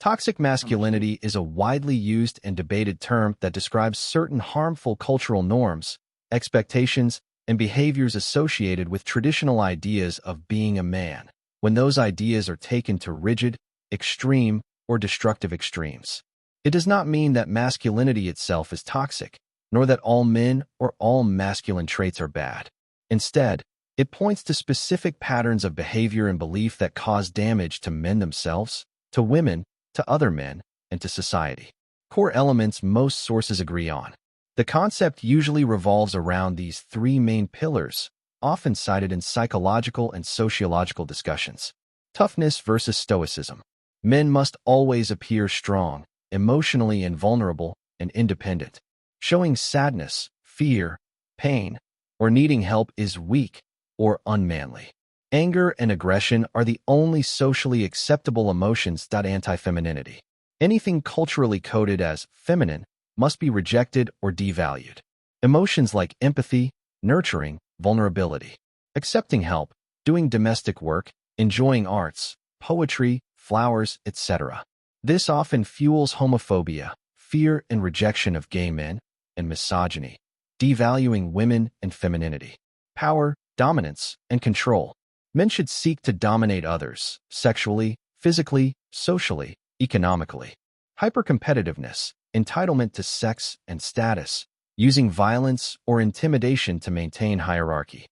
Toxic masculinity is a widely used and debated term that describes certain harmful cultural norms, expectations, and behaviors associated with traditional ideas of being a man, when those ideas are taken to rigid, extreme, or destructive extremes. It does not mean that masculinity itself is toxic, nor that all men or all masculine traits are bad. Instead, it points to specific patterns of behavior and belief that cause damage to men themselves, to women, to other men, and to society. Core elements most sources agree on. The concept usually revolves around these three main pillars, often cited in psychological and sociological discussions. Toughness versus stoicism. Men must always appear strong, emotionally invulnerable, and independent. Showing sadness, fear, pain, or needing help is weak or unmanly. Anger and aggression are the only socially acceptable emotions. Anti-femininity. Anything culturally coded as feminine must be rejected or devalued. Emotions like empathy, nurturing, vulnerability, accepting help, doing domestic work, enjoying arts, poetry, flowers, etc. This often fuels homophobia, fear and rejection of gay men, and misogyny, devaluing women and femininity. Power, dominance, and control. Men should seek to dominate others, sexually, physically, socially, economically. Hypercompetitiveness, entitlement to sex and status, using violence or intimidation to maintain hierarchy.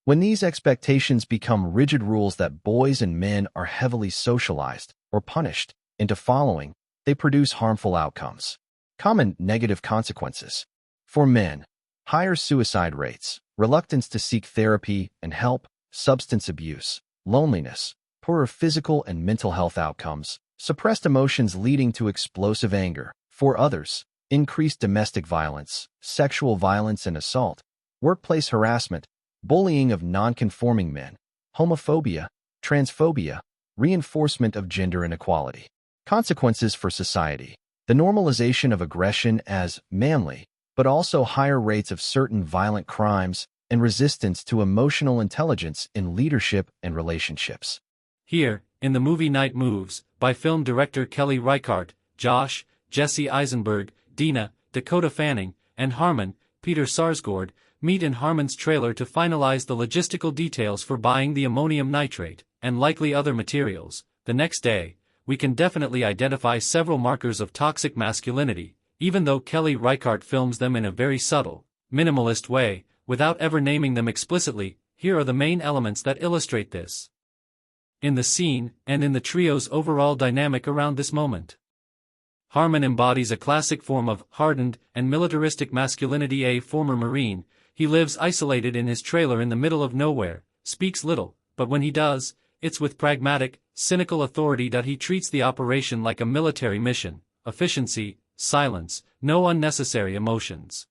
When these expectations become rigid rules that boys and men are heavily socialized or punished into following, they produce harmful outcomes. Common negative consequences. For men, higher suicide rates, reluctance to seek therapy and help, substance abuse, loneliness, poorer physical and mental health outcomes, suppressed emotions leading to explosive anger. For others, increased domestic violence, sexual violence and assault, workplace harassment, bullying of non-conforming men, homophobia, transphobia, reinforcement of gender inequality. Consequences for society. The normalization of aggression as manly, but also higher rates of certain violent crimes and resistance to emotional intelligence in leadership and relationships. Here, in the movie Night Moves, by film director Kelly Reichardt, Josh, Jesse Eisenberg, Dina, Dakota Fanning, and Harmon, Peter Sarsgaard, meet in Harmon's trailer to finalize the logistical details for buying the ammonium nitrate, and likely other materials. The next day, we can definitely identify several markers of toxic masculinity, even though Kelly Reichardt films them in a very subtle, minimalist way, without ever naming them explicitly. Here are the main elements that illustrate this. In the scene, and in the trio's overall dynamic around this moment. Harmon embodies a classic form of hardened and militaristic masculinity. A former Marine, he lives isolated in his trailer in the middle of nowhere, speaks little, but when he does, it's with pragmatic, cynical authority that he treats the operation like a military mission: efficiency, silence, no unnecessary emotions.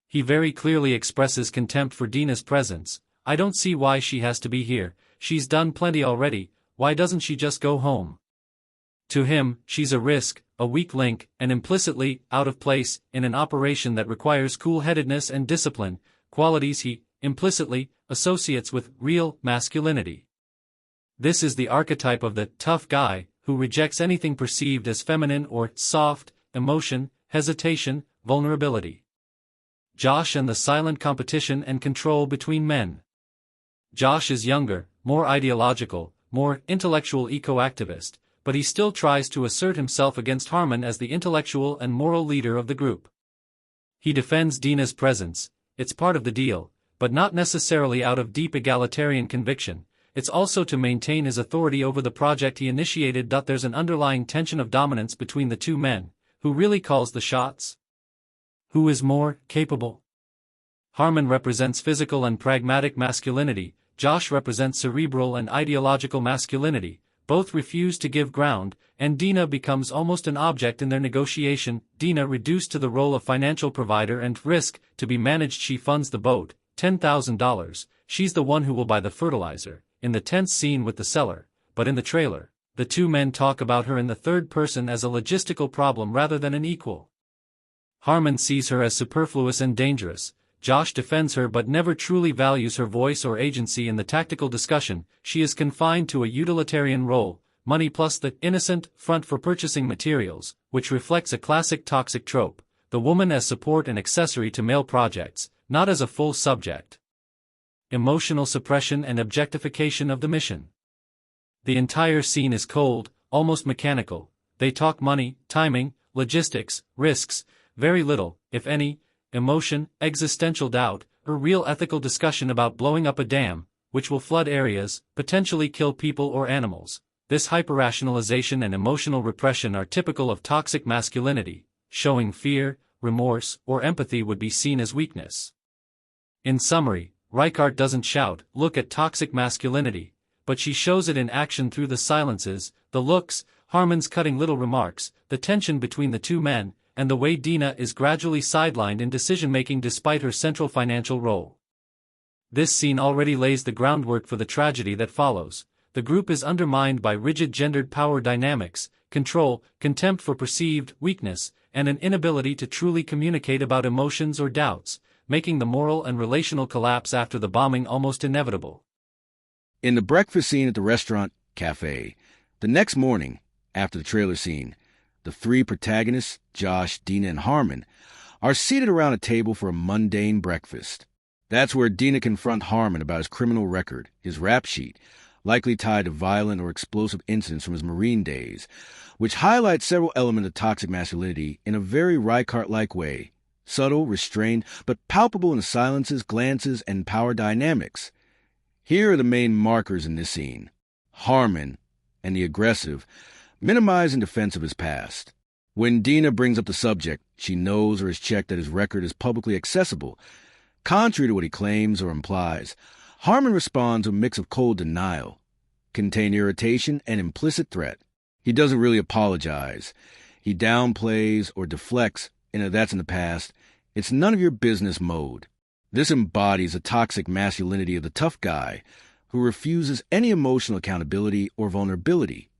He very clearly expresses contempt for Dina's presence. "I don't see why she has to be here, she's done plenty already, why doesn't she just go home?" To him, she's a risk, a weak link, and implicitly out of place in an operation that requires cool-headedness and discipline, qualities he, implicitly, associates with real masculinity. This is the archetype of the tough guy who rejects anything perceived as feminine or soft: emotion, hesitation, vulnerability. Josh and the silent competition and control between men. Josh is younger, more ideological, more intellectual eco-activist, but he still tries to assert himself against Harmon as the intellectual and moral leader of the group. He defends Dina's presence, it's part of the deal, but not necessarily out of deep egalitarian conviction, it's also to maintain his authority over the project he initiated. There's an underlying tension of dominance between the two men. Who really calls the shots? Who is more capable? Harmon represents physical and pragmatic masculinity, Josh represents cerebral and ideological masculinity. Both refuse to give ground, and Dina becomes almost an object in their negotiation. Dina reduced to the role of financial provider and risk to be managed. She funds the boat, $10,000, she's the one who will buy the fertilizer, in the tense scene with the seller, but in the trailer, the two men talk about her in the third person as a logistical problem rather than an equal. Harmon sees her as superfluous and dangerous. Josh defends her but never truly values her voice or agency in the tactical discussion. She is confined to a utilitarian role, money plus the innocent front for purchasing materials, which reflects a classic toxic trope, the woman as support and accessory to male projects, not as a full subject. Emotional suppression and objectification of the mission. The entire scene is cold, almost mechanical. They talk money, timing, logistics, risks, very little, if any, emotion, existential doubt, or real ethical discussion about blowing up a dam, which will flood areas, potentially kill people or animals. This hyperrationalization and emotional repression are typical of toxic masculinity. Showing fear, remorse, or empathy would be seen as weakness. In summary, Reichardt doesn't shout, "Look at toxic masculinity," but she shows it in action through the silences, the looks, Harmon's cutting little remarks, the tension between the two men, and the way Dina is gradually sidelined in decision-making despite her central financial role. This scene already lays the groundwork for the tragedy that follows. The group is undermined by rigid gendered power dynamics, control, contempt for perceived weakness, and an inability to truly communicate about emotions or doubts, making the moral and relational collapse after the bombing almost inevitable. In the breakfast scene at the restaurant cafe, the next morning, after the trailer scene, the three protagonists, Josh, Dina, and Harmon, are seated around a table for a mundane breakfast. That's where Dina confronts Harmon about his criminal record, his rap sheet, likely tied to violent or explosive incidents from his Marine days, which highlights several elements of toxic masculinity in a very Reichardt-like way, subtle, restrained, but palpable in the silences, glances, and power dynamics. Here are the main markers in this scene. Harmon, and the aggressive, minimize in defense of his past. When Dina brings up the subject, she knows or has checked that his record is publicly accessible. Contrary to what he claims or implies, Harmon responds with a mix of cold denial, contained irritation, and implicit threat. He doesn't really apologize. He downplays or deflects in a "that's in the past, it's none of your business" mode. This embodies a toxic masculinity of the tough guy who refuses any emotional accountability or vulnerability.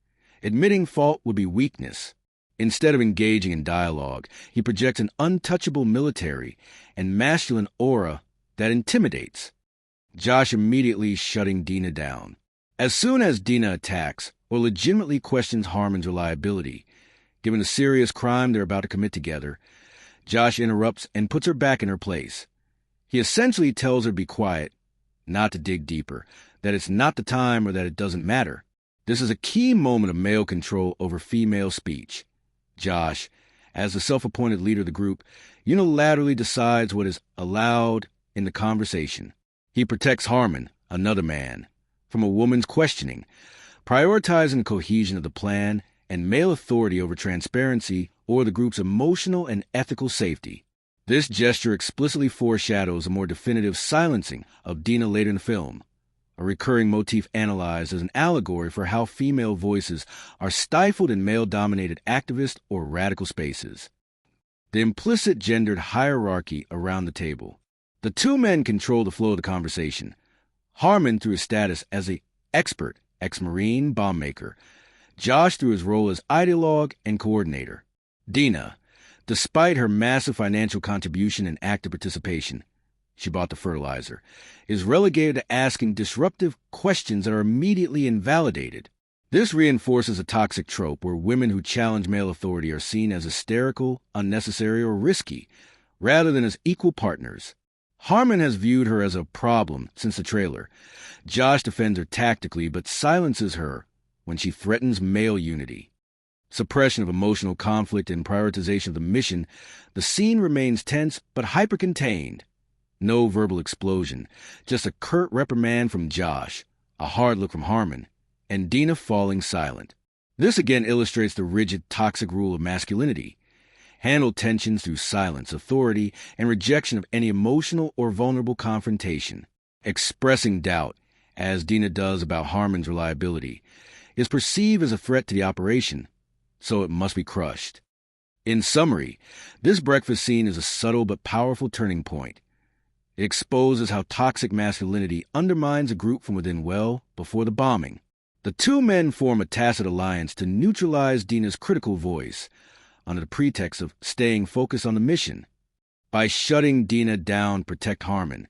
Admitting fault would be weakness. Instead of engaging in dialogue, he projects an untouchable military and masculine aura that intimidates. Josh immediately shutting Dina down. As soon as Dina attacks or legitimately questions Harmon's reliability, given a serious crime they're about to commit together, Josh interrupts and puts her back in her place. He essentially tells her to be quiet, not to dig deeper, that it's not the time or that it doesn't matter. This is a key moment of male control over female speech. Josh, as the self-appointed leader of the group, unilaterally decides what is allowed in the conversation. He protects Harmon, another man, from a woman's questioning, prioritizing the cohesion of the plan and male authority over transparency or the group's emotional and ethical safety. This gesture explicitly foreshadows a more definitive silencing of Dina later in the film, a recurring motif analyzed as an allegory for how female voices are stifled in male-dominated activist or radical spaces. The implicit gendered hierarchy around the table. The two men control the flow of the conversation. Harmon through his status as an expert, ex-Marine bomb maker. Josh through his role as ideologue and coordinator. Dina, despite her massive financial contribution and active participation, she bought the fertilizer, is relegated to asking disruptive questions that are immediately invalidated. This reinforces a toxic trope where women who challenge male authority are seen as hysterical, unnecessary, or risky, rather than as equal partners. Harmon has viewed her as a problem since the trailer. Josh defends her tactically but silences her when she threatens male unity. Suppression of emotional conflict and prioritization of the mission, the scene remains tense but hyper-contained. No verbal explosion, just a curt reprimand from Josh, a hard look from Harmon, and Dina falling silent. This again illustrates the rigid, toxic rule of masculinity. Handle tensions through silence, authority, and rejection of any emotional or vulnerable confrontation. Expressing doubt, as Dina does about Harmon's reliability, is perceived as a threat to the operation, so it must be crushed. In summary, this breakfast scene is a subtle but powerful turning point. It exposes how toxic masculinity undermines a group from within well before the bombing. The two men form a tacit alliance to neutralize Dina's critical voice, under the pretext of staying focused on the mission. By shutting Dina down to protect Harmon,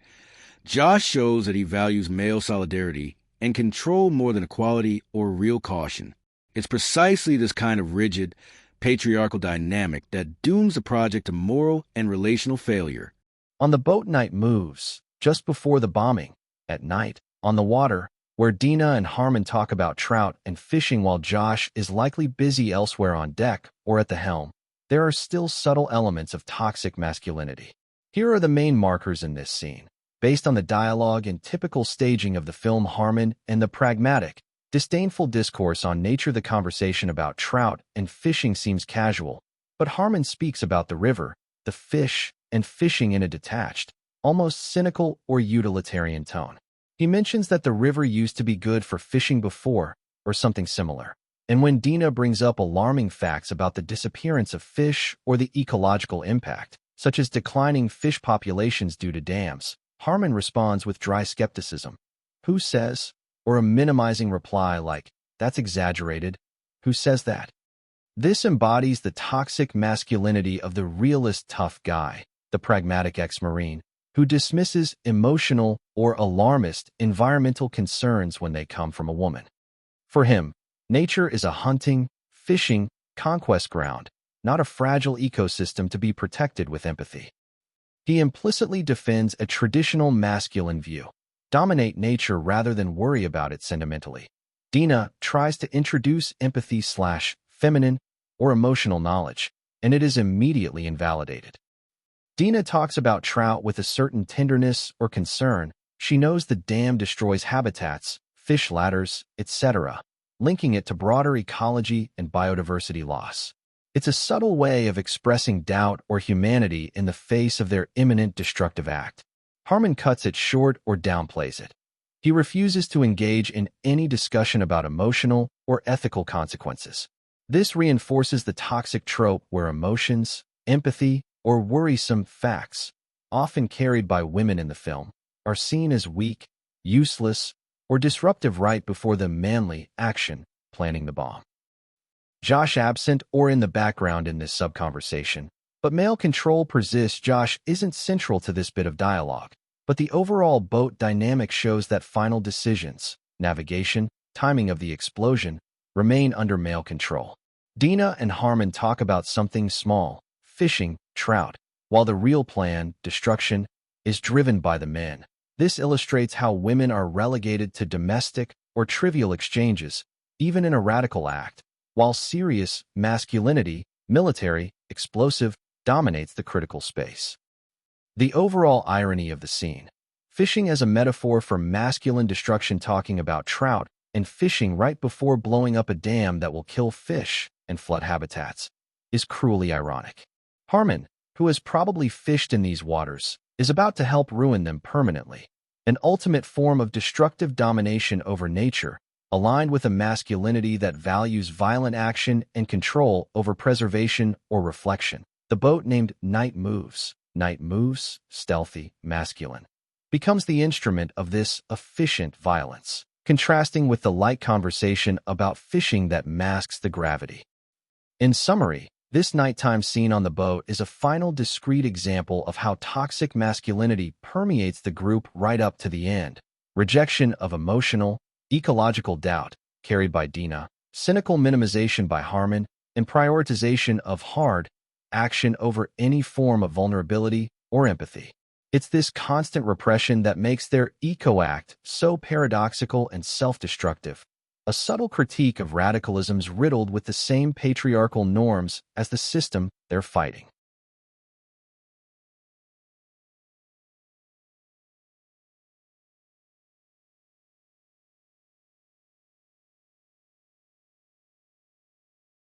Josh shows that he values male solidarity and control more than equality or real caution. It's precisely this kind of rigid, patriarchal dynamic that dooms the project to moral and relational failure. On the boat Night Moves, just before the bombing, at night, on the water, where Dina and Harmon talk about trout and fishing while Josh is likely busy elsewhere on deck or at the helm, there are still subtle elements of toxic masculinity. Here are the main markers in this scene. Based on the dialogue and typical staging of the film, Harmon and the pragmatic, disdainful discourse on nature. The conversation about trout and fishing seems casual, but Harmon speaks about the river, the fish, and fishing in a detached, almost cynical or utilitarian tone. He mentions that the river used to be good for fishing before, or something similar. And when Dina brings up alarming facts about the disappearance of fish or the ecological impact, such as declining fish populations due to dams, Harmon responds with dry skepticism. Who says? Or a minimizing reply like, that's exaggerated. Who says that? This embodies the toxic masculinity of the realist tough guy, the pragmatic ex-Marine, who dismisses emotional or alarmist environmental concerns when they come from a woman. For him, nature is a hunting, fishing, conquest ground, not a fragile ecosystem to be protected with empathy. He implicitly defends a traditional masculine view. Dominate nature rather than worry about it sentimentally. Dina tries to introduce empathy/feminine or emotional knowledge, and it is immediately invalidated. Dina talks about trout with a certain tenderness or concern. She knows the dam destroys habitats, fish ladders, etc., linking it to broader ecology and biodiversity loss. It's a subtle way of expressing doubt or humanity in the face of their imminent destructive act. Harmon cuts it short or downplays it. He refuses to engage in any discussion about emotional or ethical consequences. This reinforces the toxic trope where emotions, empathy, or worrisome facts, often carried by women in the film, are seen as weak, useless, or disruptive right before the manly action, planting the bomb. Josh absent or in the background in this sub-conversation, but male control persists. Josh isn't central to this bit of dialogue, but the overall boat dynamic shows that final decisions, navigation, timing of the explosion, remain under male control. Dina and Harmon talk about something small, fishing, trout, while the real plan, destruction, is driven by the men. This illustrates how women are relegated to domestic or trivial exchanges, even in a radical act, while serious masculinity, military, explosive, dominates the critical space. The overall irony of the scene. Fishing as a metaphor for masculine destruction, talking about trout and fishing right before blowing up a dam that will kill fish and flood habitats, is cruelly ironic. Harmon, who has probably fished in these waters, is about to help ruin them permanently, an ultimate form of destructive domination over nature, aligned with a masculinity that values violent action and control over preservation or reflection. The boat named Night Moves, stealthy, masculine, becomes the instrument of this efficient violence, contrasting with the light conversation about fishing that masks the gravity. In summary, this nighttime scene on the boat is a final discrete example of how toxic masculinity permeates the group right up to the end. Rejection of emotional, ecological doubt, carried by Dina, cynical minimization by Harmon, and prioritization of hard action over any form of vulnerability or empathy. It's this constant repression that makes their eco-act so paradoxical and self-destructive, a subtle critique of radicalisms riddled with the same patriarchal norms as the system they're fighting.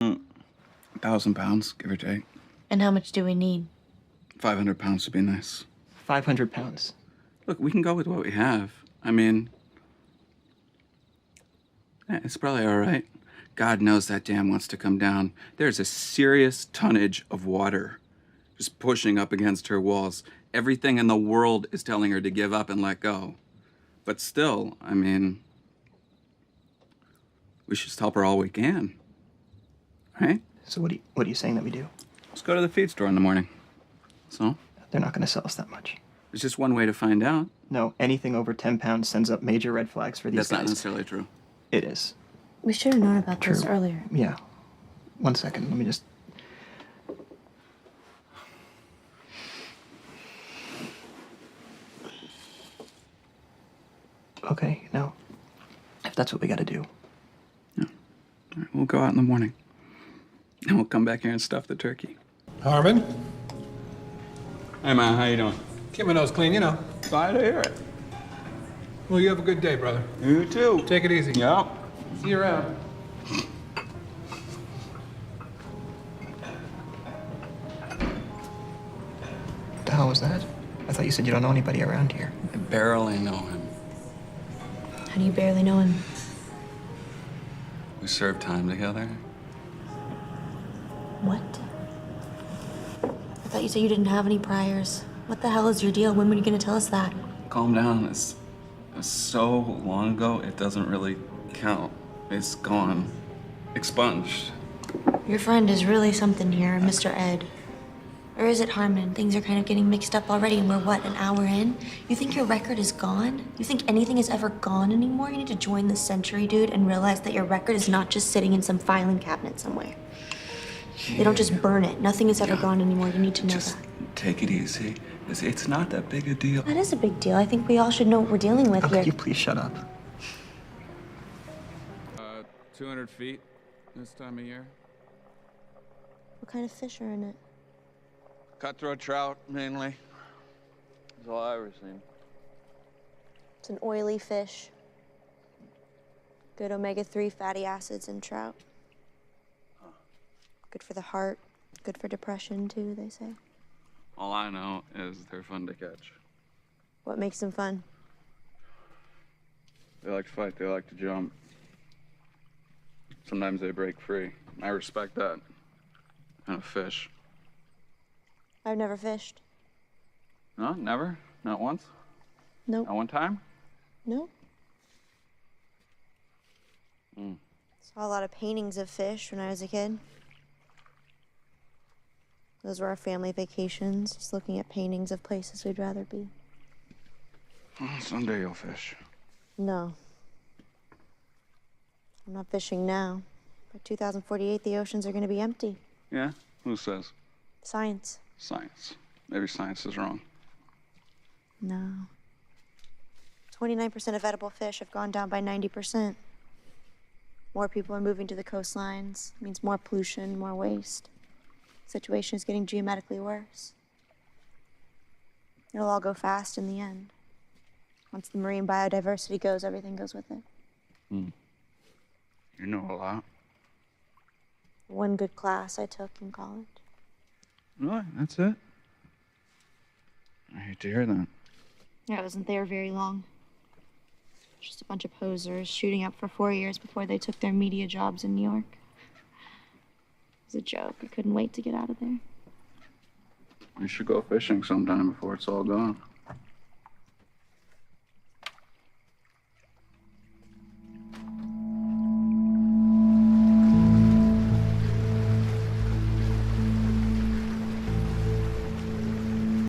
£1,000, give or take. And how much do we need? 500 pounds would be nice. 500 pounds. Look, we can go with what we have. I mean, it's probably all right. God knows that dam wants to come down. There's a serious tonnage of water just pushing up against her walls. Everything in the world is telling her to give up and let go. But still, I mean, we should just help her all we can. Right? So what are you saying that we do? Let's go to the feed store in the morning. So? They're not going to sell us that much. There's just one way to find out. No, anything over 10 pounds sends up major red flags for these guys. That's not necessarily true. It is. We should have known about this True. earlier. Yeah. 1 second. Let me just. Okay, now, if that's what we gotta do. Yeah. All right, we'll go out in the morning. And we'll come back here and stuff the turkey. Harmon, Hey, man, how you doing? keep my nose clean, you know. Glad to hear it. Well, you have a good day, brother. You too. Take it easy. Yeah. See you around. What the hell was that? I thought you said you don't know anybody around here. I barely know him. How do you barely know him? We served time together. What? I thought you said you didn't have any priors. What the hell is your deal? When were you gonna tell us that? Calm down. It's so long ago, it doesn't really count. It's gone. Expunged. Your friend is really something here, Mr. Ed. Or is it Harmon? Things are kind of getting mixed up already, and we're what, an hour in? You think your record is gone? You think anything is ever gone anymore? You need to join the century, dude, and realize that your record is not just sitting in some filing cabinet somewhere. They don't just burn it. Nothing is ever gone anymore. You need to know Just that. take it easy. It's not that big a deal. That is a big deal. I think we all should know what we're dealing with Oh, here. could you please shut up? 200 feet this time of year. What kind of fish are in it? Cutthroat trout, mainly. That's all I've ever seen. It's an oily fish. Good omega-3 fatty acids in trout. Good for the heart. Good for depression, too, they say. All I know is they're fun to catch. What makes them fun? They like to fight, they like to jump. Sometimes they break free. I respect that. And a fish. I've never fished. No, never? Not once? Nope. Not one time? Nope. Saw a lot of paintings of fish when I was a kid. Those were our family vacations, just looking at paintings of places we'd rather be. Someday you'll fish. No. I'm not fishing now. By 2048, the oceans are going to be empty. Yeah? Who says? Science. Science. Maybe science is wrong. No. 29% of edible fish have gone down by 90%. More people are moving to the coastlines. It means more pollution, more waste. The situation is getting geometrically worse. It'll all go fast in the end. Once the marine biodiversity goes, everything goes with it. You know a lot. One good class I took in college. Really? That's it? I hate to hear that. Yeah, I wasn't there very long. Just a bunch of posers shooting up for 4 years before they took their media jobs in New York. It was a joke. I couldn't wait to get out of there. We should go fishing sometime before it's all gone.